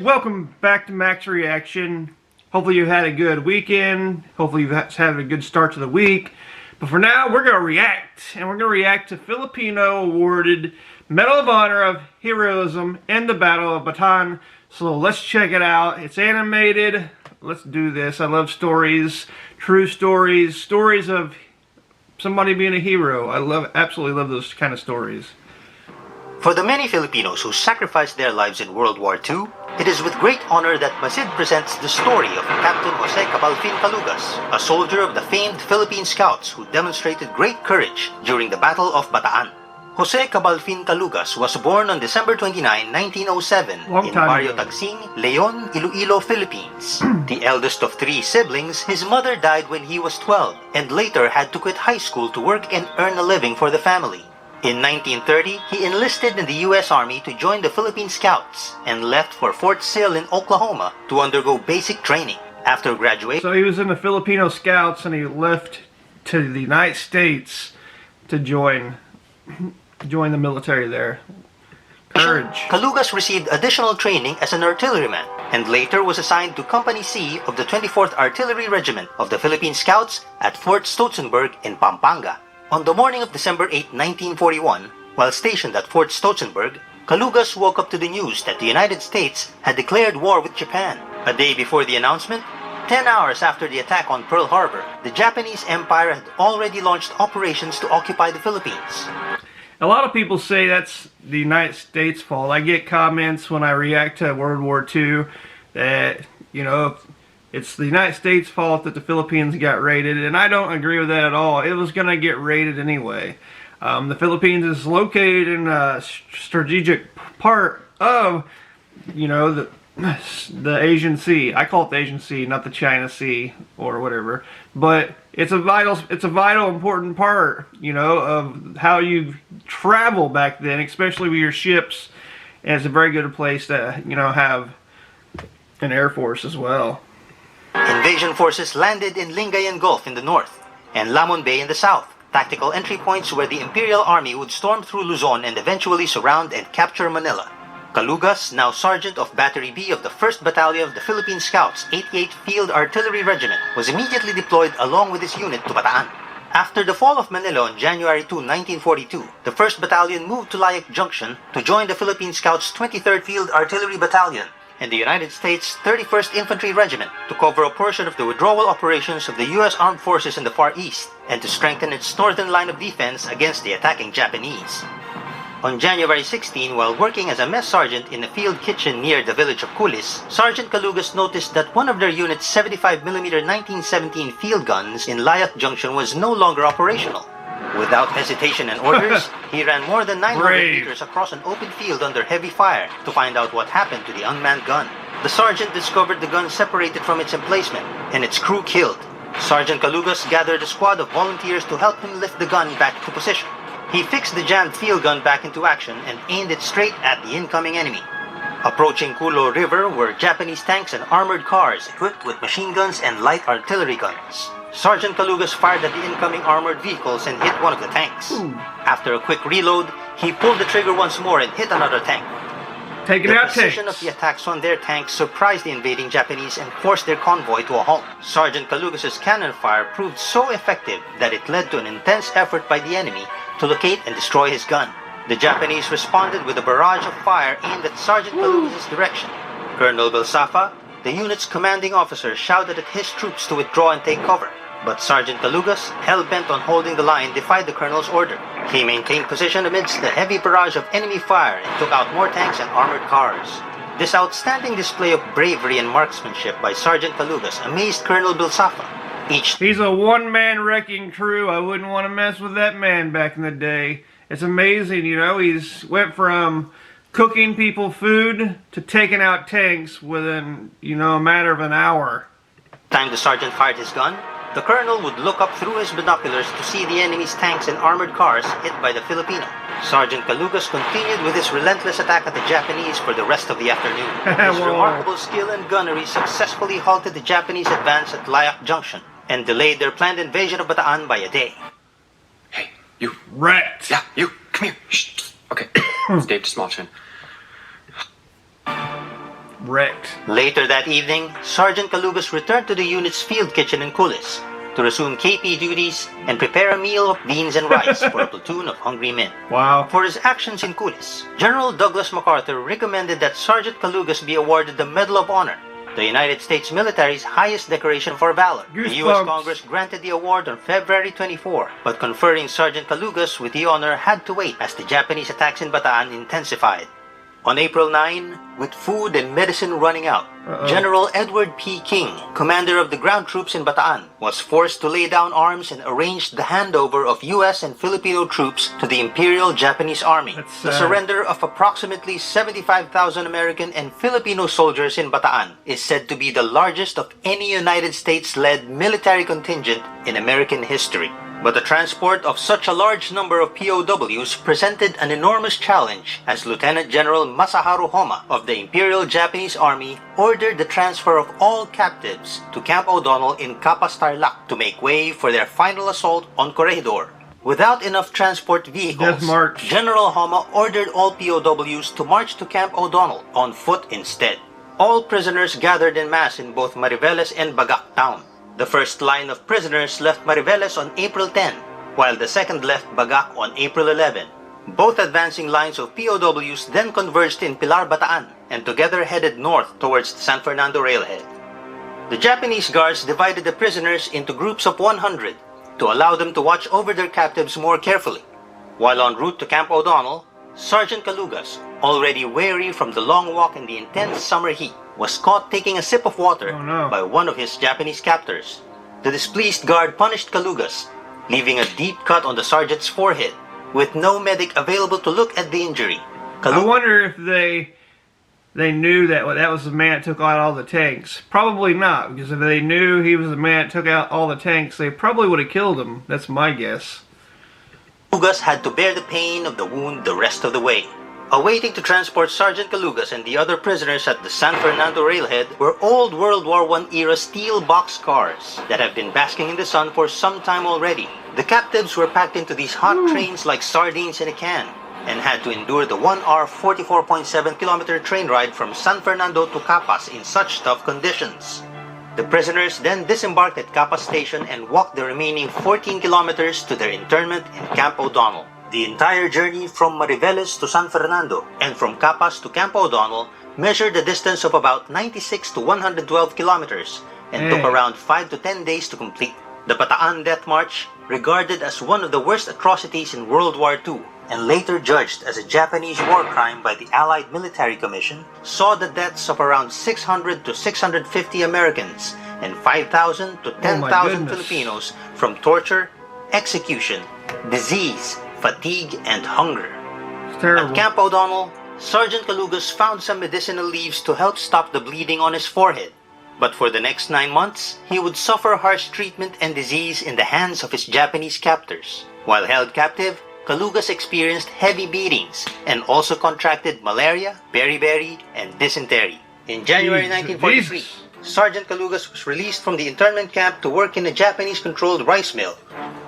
Welcome back to Max Reaction. Hopefully you had a good weekend. Hopefully you've had a good start to the week. But for now, we're going to react. And we're going to react to Filipino awarded Medal of Honor of Heroism in the Battle of Bataan. So let's check it out. It's animated. Let's do this. I love stories, true stories, stories of somebody being a hero. Absolutely love those kind of stories. For the many Filipinos who sacrificed their lives in World War II, it is with great honor that Masid presents the story of Captain Jose Cabalfin Calugas, a soldier of the famed Philippine Scouts who demonstrated great courage during the Battle of Bataan. Jose Cabalfin Calugas was born on December 29, 1907 in Barrio Tagsing, Leon, Iloilo, Philippines. The eldest of three siblings, his mother died when he was 12 and later had to quit high school to work and earn a living for the family. In 1930, he enlisted in the U.S. Army to join the Philippine Scouts and left for Fort Sill in Oklahoma to undergo basic training. After graduation, so he was in the Filipino Scouts and he left to the United States to join the military there. Courage. Calugas received additional training as an artilleryman and later was assigned to Company C of the 24th Artillery Regiment of the Philippine Scouts at Fort Stotzenburg in Pampanga. On the morning of December 8, 1941, while stationed at Fort Stotzenburg, Calugas woke up to the news that the United States had declared war with Japan. A day before the announcement, 10 hours after the attack on Pearl Harbor, the Japanese Empire had already launched operations to occupy the Philippines. A lot of people say that's the United States' fault. I get comments when I react to World War II that, it's the United States' fault that the Philippines got raided, and I don't agree with that at all. It was going to get raided anyway. The Philippines is located in a strategic part of, the Asian Sea. I call it the Asian Sea, not the China Sea or whatever. But it's a vital, important part, of how you travel back then, especially with your ships. And it's a very good place to, have an Air Force as well. Invasion forces landed in Lingayen Gulf in the north and Lamon Bay in the south, tactical entry points where the Imperial Army would storm through Luzon and eventually surround and capture Manila. Calugas, now Sergeant of Battery B of the 1st Battalion of the Philippine Scouts 88th Field Artillery Regiment, was immediately deployed along with his unit to Bataan. After the fall of Manila on January 2, 1942, the 1st Battalion moved to Layak Junction to join the Philippine Scouts 23rd Field Artillery Battalion and the United States 31st Infantry Regiment to cover a portion of the withdrawal operations of the U.S. Armed Forces in the Far East and to strengthen its northern line of defense against the attacking Japanese. On January 16, while working as a mess sergeant in a field kitchen near the village of Kulis, Sergeant Calugas noticed that one of their unit's 75mm 1917 field guns in Layak Junction was no longer operational. Without hesitation and orders, he ran more than 900 meters across an open field under heavy fire to find out what happened to the unmanned gun. The sergeant discovered the gun separated from its emplacement and its crew killed. Sergeant Calugas gathered a squad of volunteers to help him lift the gun back to position. He fixed the jammed field gun back into action and aimed it straight at the incoming enemy. Approaching Kulo River were Japanese tanks and armored cars equipped with machine guns and light artillery guns. Sergeant Calugas fired at the incoming armored vehicles and hit one of the tanks. After a quick reload, he pulled the trigger once more and hit another tank. The precision of the attacks on their tanks surprised the invading Japanese and forced their convoy to a halt. Sergeant Calugas' cannon fire proved so effective that it led to an intense effort by the enemy to locate and destroy his gun. The Japanese responded with a barrage of fire aimed at Sergeant Calugas' direction. Colonel Belsafa, the unit's commanding officer, shouted at his troops to withdraw and take cover. But Sergeant Calugas, hell-bent on holding the line, defied the colonel's order. He maintained position amidst the heavy barrage of enemy fire and took out more tanks and armored cars. This outstanding display of bravery and marksmanship by Sergeant Calugas amazed Colonel Belsafa. He's a one-man wrecking crew. I wouldn't want to mess with that man back in the day. It's amazing, he's went from cooking people food to taking out tanks within, a matter of an hour. Time the sergeant fired his gun, the colonel would look up through his binoculars to see the enemy's tanks and armored cars hit by the Filipino. Sergeant Calugas continued with his relentless attack at the Japanese for the rest of the afternoon. His remarkable skill and gunnery successfully halted the Japanese advance at Layak Junction and delayed their planned invasion of Bataan by a day. Hey, you. Rat. Yeah, you. Come here. Shh. Okay. It's Dave to Small Chin. wrecked. Later that evening, Sergeant Calugas returned to the unit's field kitchen in Kulis to resume KP duties and prepare a meal of beans and rice for a platoon of hungry men. Wow. For his actions in Kulis, General Douglas MacArthur recommended that Sergeant Calugas be awarded the Medal of Honor, the United States military's highest decoration for valor. The U.S. Goosebumps. Congress granted the award on February 24, but conferring Sergeant Calugas with the honor had to wait as the Japanese attacks in Bataan intensified. On April 9, with food and medicine running out, General Edward P. King, commander of the ground troops in Bataan, was forced to lay down arms and arranged the handover of U.S. and Filipino troops to the Imperial Japanese Army. The surrender of approximately 75,000 American and Filipino soldiers in Bataan is said to be the largest of any United States-led military contingent in American history. But the transport of such a large number of POWs presented an enormous challenge as Lieutenant General Masaharu Homa of the Imperial Japanese Army ordered the transfer of all captives to Camp O'Donnell in Capas Tarlac to make way for their final assault on Corregidor. Without enough transport vehicles, General Homa ordered all POWs to march to Camp O'Donnell on foot instead. All prisoners gathered en masse in both Mariveles and Bagac town. The first line of prisoners left Mariveles on April 10, while the second left Bagac on April 11. Both advancing lines of POWs then converged in Pilar, Bataan, and together headed north towards the San Fernando railhead. The Japanese guards divided the prisoners into groups of 100 to allow them to watch over their captives more carefully. While en route to Camp O'Donnell, Sergeant Calugas, already weary from the long walk in the intense summer heat, was caught taking a sip of water by one of his Japanese captors. The displeased guard punished Calugas, leaving a deep cut on the sergeant's forehead, with no medic available to look at the injury. I wonder if they knew that was the man that took out all the tanks. Probably not, because if they knew he was the man that took out all the tanks, they probably would have killed him. That's my guess. Calugas had to bear the pain of the wound the rest of the way. Awaiting to transport Sergeant Calugas and the other prisoners at the San Fernando railhead were old World War I era steel boxcars that have been basking in the sun for some time already. The captives were packed into these hot trains like sardines in a can and had to endure the 1-hour 44.7-kilometer train ride from San Fernando to Capas in such tough conditions. The prisoners then disembarked at Capas Station and walked the remaining 14 kilometers to their internment in Camp O'Donnell. The entire journey from Mariveles to San Fernando and from Capas to Camp O'Donnell measured a distance of about 96 to 112 kilometers and took around 5 to 10 days to complete. The Bataan Death March, regarded as one of the worst atrocities in World War II and later judged as a Japanese war crime by the Allied Military Commission, saw the deaths of around 600 to 650 Americans and 5,000 to 10,000 Filipinos from torture, execution, disease, fatigue, and hunger. At Camp O'Donnell, Sergeant Calugas found some medicinal leaves to help stop the bleeding on his forehead. But for the next 9 months, he would suffer harsh treatment and disease in the hands of his Japanese captors. While held captive, Calugas experienced heavy beatings and also contracted malaria, beriberi, and dysentery. In January 1943, Sergeant Calugas was released from the internment camp to work in a Japanese-controlled rice mill,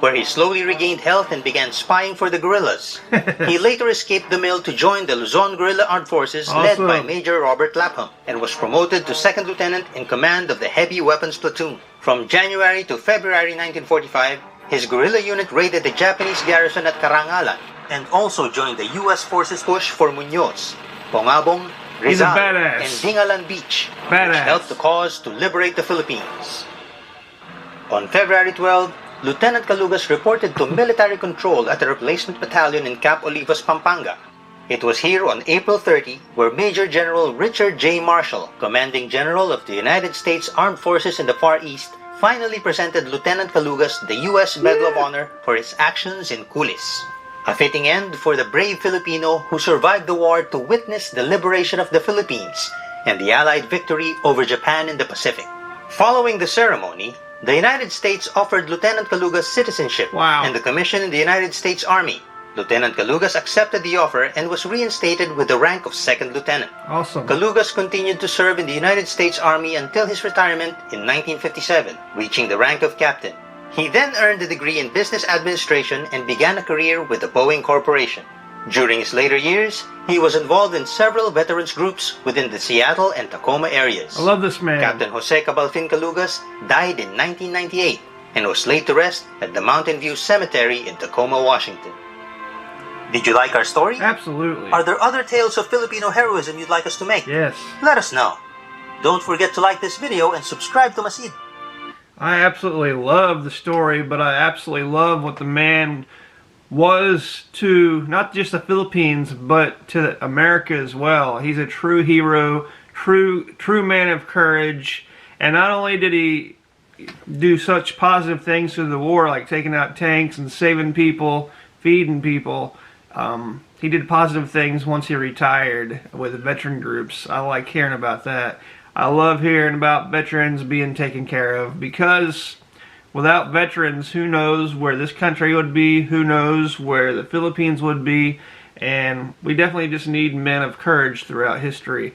where he slowly regained health and began spying for the guerrillas. He later escaped the mill to join the Luzon Guerrilla Armed Forces led by Major Robert Lapham and was promoted to second lieutenant in command of the Heavy Weapons Platoon. From January to February 1945, his guerrilla unit raided the Japanese garrison at Karangalan and also joined the U.S. Forces push for Muñoz, Pongabong, Rizal, and Dingalan Beach, which helped the cause to liberate the Philippines. On February 12, Lieutenant Calugas reported to military control at the replacement battalion in Camp Olivos, Pampanga. It was here on April 30 where Major General Richard J. Marshall, commanding general of the United States Armed Forces in the Far East, finally presented Lieutenant Calugas the U.S. Medal of Honor for his actions in Kulis. A fitting end for the brave Filipino who survived the war to witness the liberation of the Philippines and the Allied victory over Japan in the Pacific. Following the ceremony, the United States offered Lieutenant Calugas citizenship and the commission in the United States Army. Lieutenant Calugas accepted the offer and was reinstated with the rank of second lieutenant. Awesome. Calugas continued to serve in the United States Army until his retirement in 1957, reaching the rank of captain. He then earned a degree in business administration and began a career with the Boeing Corporation. During his later years, he was involved in several veterans groups within the Seattle and Tacoma areas. I love this man. Captain Jose Cabalfin Calugas died in 1998 and was laid to rest at the Mountain View Cemetery in Tacoma, Washington. Did you like our story? Absolutely. Are there other tales of Filipino heroism you'd like us to make? Yes. Let us know. Don't forget to like this video and subscribe to Masid. I absolutely love the story, but I absolutely love what the man was to not just the Philippines, but to America as well. He's a true hero, true man of courage, and not only did he do such positive things through the war, like taking out tanks and saving people, feeding people, he did positive things once he retired with the veteran groups. I like hearing about that. I love hearing about veterans being taken care of, because without veterans, who knows where this country would be, who knows where the Philippines would be, and we definitely just need men of courage throughout history.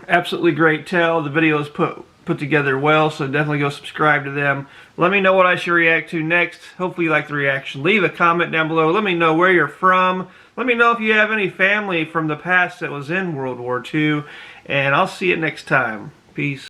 Absolutely great tale. The video is put together well, so definitely go subscribe to them. Let me know what I should react to next. Hopefully you like the reaction. Leave a comment down below. Let me know where you're from. Let me know if you have any family from the past that was in World War II, and I'll see you next time. Peace.